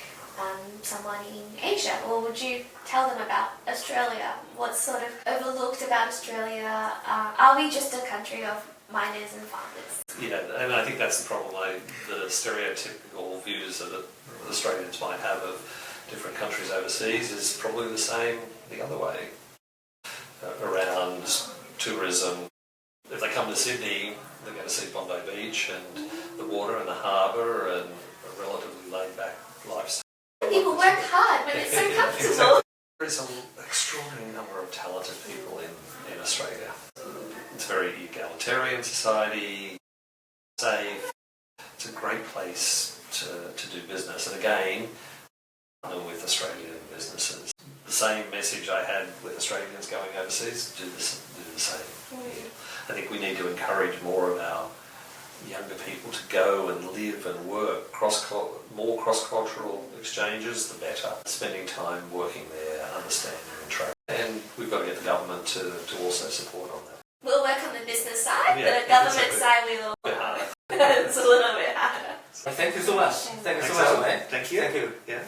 someone in Asia? What would you tell them about Australia? What's sort of overlooked about Australia? Are we just a country of miners and farmers? Yeah, and I think that's the problem. The stereotypical views that Australians might have of different countries overseas is probably the same the other way. Around tourism, if they come to Sydney, they're going to see Bondi Beach and the water and the harbour and a relatively laid-back lifestyle. People work hard when it's so comfortable. There is an extraordinary number of talented people in Australia. It's a very egalitarian society, safe. It's a great place to do business. And again, with Australian businesses. The same message I had with Australians going overseas, do the same here. I think we need to encourage more of our younger people to go and live and work. More cross-cultural exchanges, the better. Spending time working there, understanding and training. And we've got to get the government to also support on that. We'll work on the business side, the government side we will. It's a little bit harder. Thank you so much. Thank you so much, man. Thank you. Thank you. Yeah.